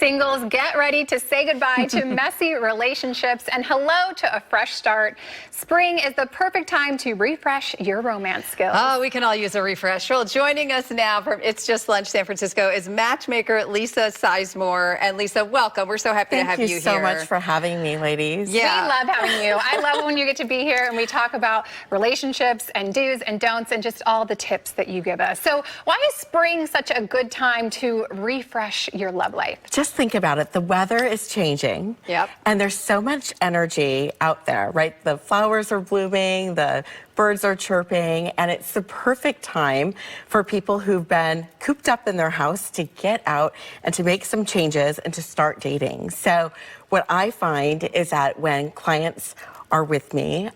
Singles, get ready to say goodbye to messy relationships and hello to a fresh start. Spring is the perfect time to refresh your romance skills. Oh, we can all use a refresh. Well, joining us now from It's Just Lunch San Francisco is matchmaker Lisa Sisemore. And Lisa, welcome. We're so happy to have you here. Thank you so much for having me, ladies. Yeah. We love having you. I love when you get to be here and we talk about relationships and do's and don'ts and just all the tips that you give us. So why is spring such a good time to refresh your love life? Just think about it. The weather is changing. Yep. And there's so much energy out there, right? The flowers are blooming, the birds are chirping, and it's the perfect time for people who've been cooped up in their house to get out and to make some changes and to start dating. So what I find is that when clients are with me,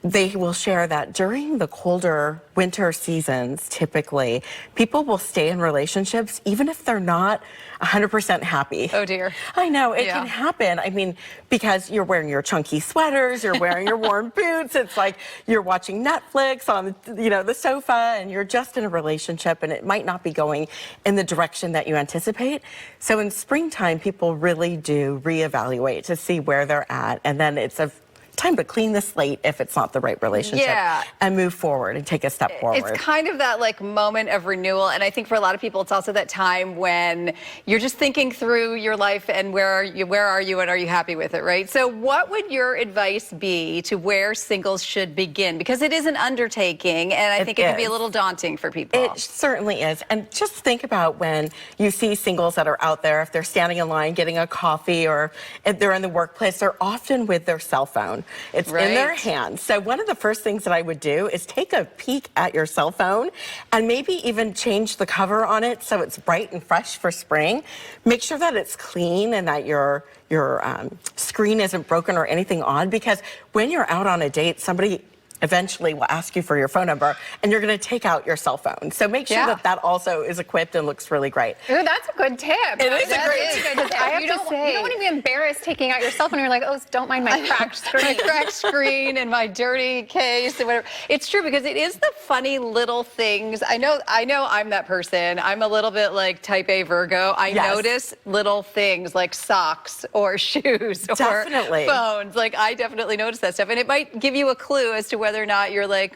they will share that during the colder winter seasons, typically, people will stay in relationships even if they're not 100% happy. Oh, dear. I know, it can happen. I mean, because you're wearing your chunky sweaters, you're wearing your warm boots, it's like you're watching Netflix on, the sofa, and you're just in a relationship, and it might not be going in the direction that you anticipate. So in springtime, people really do reevaluate to see where they're at, and then it's a time to clean the slate if it's not the right relationship and move forward and take a step forward. It's kind of that like moment of renewal, and I think for a lot of people it's also that time when you're just thinking through your life and where are you and are you happy with it, right? So what would your advice be to where singles should begin? Because it is an undertaking, and I think it can be a little daunting for people. It certainly is. And just think about when you see singles that are out there, if they're standing in line getting a coffee or if they're in the workplace, they're often with their cell phone. It's in their hands. So one of the first things that I would do is take a peek at your cell phone and maybe even change the cover on it so it's bright and fresh for spring. Make sure that it's clean and that your screen isn't broken or anything odd, because when you're out on a date, somebody eventually will ask you for your phone number and you're going to take out your cell phone. So make sure that that also is equipped and looks really great. Ooh, that's a good tip. It is a great tip. I have to say, you don't want to be embarrassed taking out your cell phone. You're like, oh, don't mind my cracked screen. My cracked screen and my dirty case and whatever. It's true, because it is the funny little things. I know I'm that person. I'm a little bit like type A Virgo. I notice little things like socks or shoes or phones. Like, I definitely notice that stuff. And it might give you a clue as to whether or not you're like,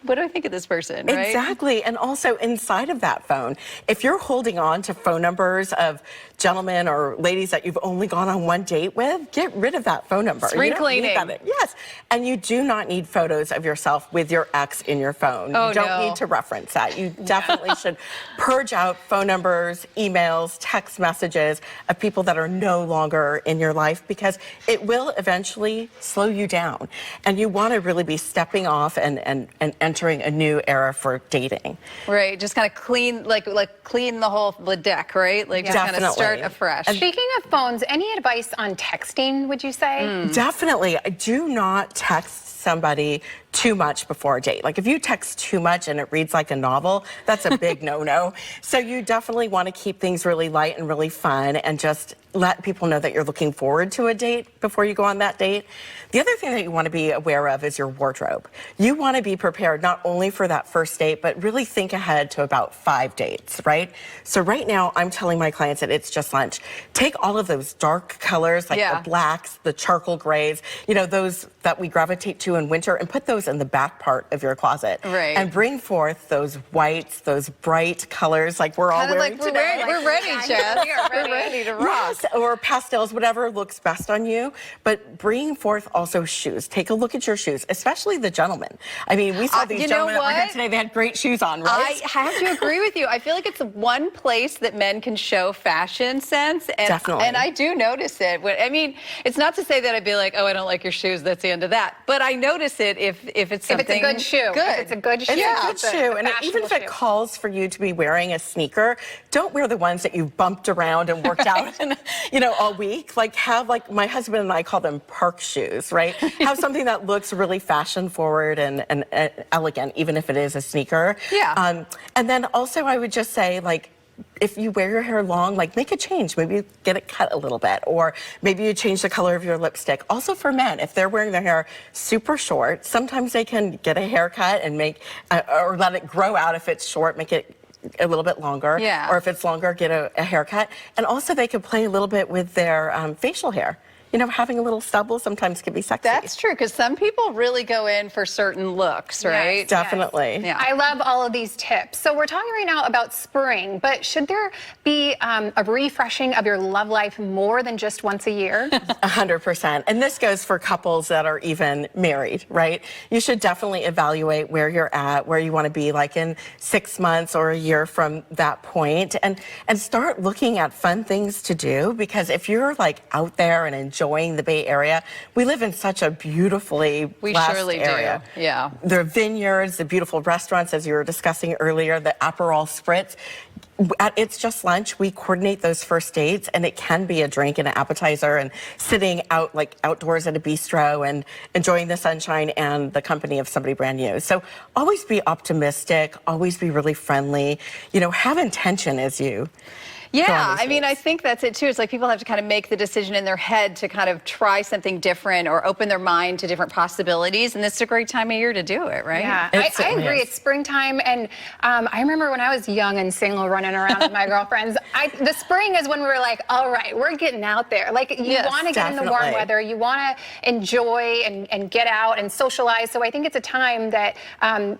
what do I think of this person, right? Exactly. And also inside of that phone, if you're holding on to phone numbers of gentlemen or ladies that you've only gone on one date with, get rid of that phone number. Spring cleaning. Yes. And you do not need photos of yourself with your ex in your phone. Oh, you don't need to reference that. You definitely should purge out phone numbers, emails, text messages of people that are no longer in your life, because it will eventually slow you down. And you want to really be stepping off and entering a new era for dating. Right, just kind of clean, like clean the deck, right? Like just kind of start afresh. And speaking of phones, any advice on texting, would you say? Definitely. Do not text somebody too much before a date. Like, if you text too much and it reads like a novel, that's a big no-no. So you definitely want to keep things really light and really fun and just let people know that you're looking forward to a date before you go on that date. The other thing that you want to be aware of is your wardrobe. You want to be prepared not only for that first date, but really think ahead to about 5 dates, right? So right now, I'm telling my clients that It's Just Lunch, take all of those dark colors, like the blacks, the charcoal grays, those that we gravitate to in winter, and put those in the back part of your closet. Right. And bring forth those whites, those bright colors like we're all wearing today. We're ready, Jess. We're ready to rock. Yes, or pastels, whatever looks best on you. But bring forth also shoes. Take a look at your shoes, especially the gentlemen. I mean, we saw these gentlemen that were here today. They had great shoes on, right? I have to agree with you. I feel like it's the one place that men can show fashion sense. And, definitely. And I do notice it. I mean, it's not to say that I'd be like, oh, I don't like your shoes. That's the end of that. But I notice it if it's something. If it's a good shoe. Good. If it's a good shoe. It's a good shoe. And even if it calls for you to be wearing a sneaker, don't wear the ones that you've bumped around and worked out in, all week. Like, have, like, my husband and I call them park shoes, right? Have something that looks really fashion forward and elegant, even if it is a sneaker. Yeah. And then also I would just say, like, if you wear your hair long, like, make a change. Maybe you get it cut a little bit, or maybe you change the color of your lipstick. Also for men, if they're wearing their hair super short, sometimes they can get a haircut and make, or let it grow out if it's short, make it a little bit longer. Yeah. Or if it's longer, get a haircut. And also they could play a little bit with their facial hair. You know, having a little stubble sometimes can be sexy. That's true, because some people really go in for certain looks, right? Yes. Definitely. Yeah. I love all of these tips. So we're talking right now about spring, but should there be a refreshing of your love life more than just once a year? 100%. And this goes for couples that are even married, right? You should definitely evaluate where you're at, where you want to be like in 6 months or a year from that point, and start looking at fun things to do, because if you're like out there and enjoying the Bay Area, we live in such a beautifully blessed surely do. area. Yeah. The vineyards, the beautiful restaurants, as you were discussing earlier, the Aperol Spritz. At It's Just Lunch, we coordinate those first dates, and it can be a drink and an appetizer and sitting out like outdoors at a bistro and enjoying the sunshine and the company of somebody brand new. So always be optimistic, always be really friendly, you know, have intention as you go on Yeah, these I mean, dates. I think that's it too. It's like people have to kind of make the decision in their head to kind of try something different or open their mind to different possibilities. And this is a great time of year to do it, right? Yeah, It I certainly agree. is. It's springtime, and I remember when I was young and single, running around with my girlfriends. The spring is when we were like, "All right, we're getting out there." Like you Yes, want to get in the warm definitely. weather, you want to enjoy and get out and socialize. So I think it's a time that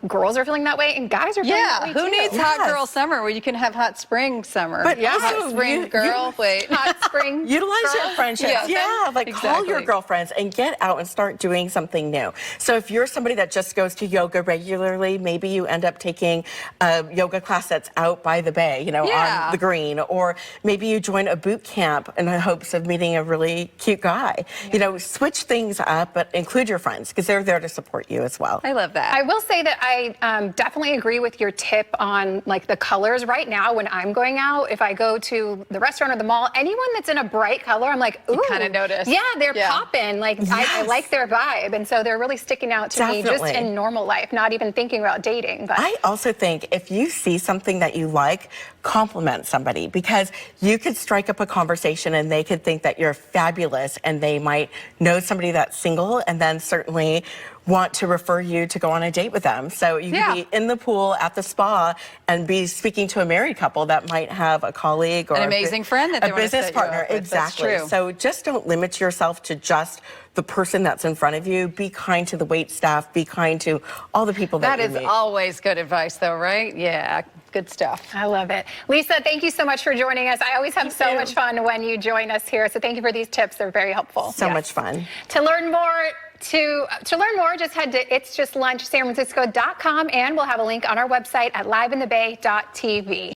girls are feeling that way, and guys are feeling Yeah, that way who too. needs hot girl summer where you can have hot spring summer? But yeah, also, hot spring girl. Wait, Hot spring. Utilize your girls. friendships. Yeah, like call your exactly. girlfriends and get out and start doing something new. So if you're somebody that just goes to yoga regularly, maybe you end up taking a yoga class that's out by the bay, you know, Yeah. on the green, or maybe you join a boot camp in the hopes of meeting a really cute guy. You know, switch things up, but include your friends because they're there to support you as well. I love that. I will say that I definitely agree with your tip on like the colors. Right now, when I'm going out, if I go to the restaurant or the mall, anyone that's in a bright color, I'm like, ooh. kinda notice. Yeah, they're Yeah. popping. Like I Yes. like their vibe, and so they're really sticking out to me just Definitely. in normal life, not even thinking about dating. But I also think if you see something that you like, compliment somebody, because you could strike up a conversation and they could think that you're fabulous, and they might know somebody that's single and then certainly want to refer you to go on a date with them. So you Yeah. could be in the pool at the spa and be speaking to a married couple that might have a colleague or An amazing friend that they a wanna business set you partner. up with. That's Exactly. true. So just don't limit yourself to just the person that's in front of you. Be kind to the wait staff. Be kind to all the people that That you is meet. always good advice, though, right? Yeah, good stuff. I love it. Lisa, thank you so much for joining us. I always have so you. much fun when you join us here. So thank you for these tips. They're very helpful. So much fun. To learn more, just head to itsjustlunchsanfrancisco.com, and we'll have a link on our website at liveinthebay.tv.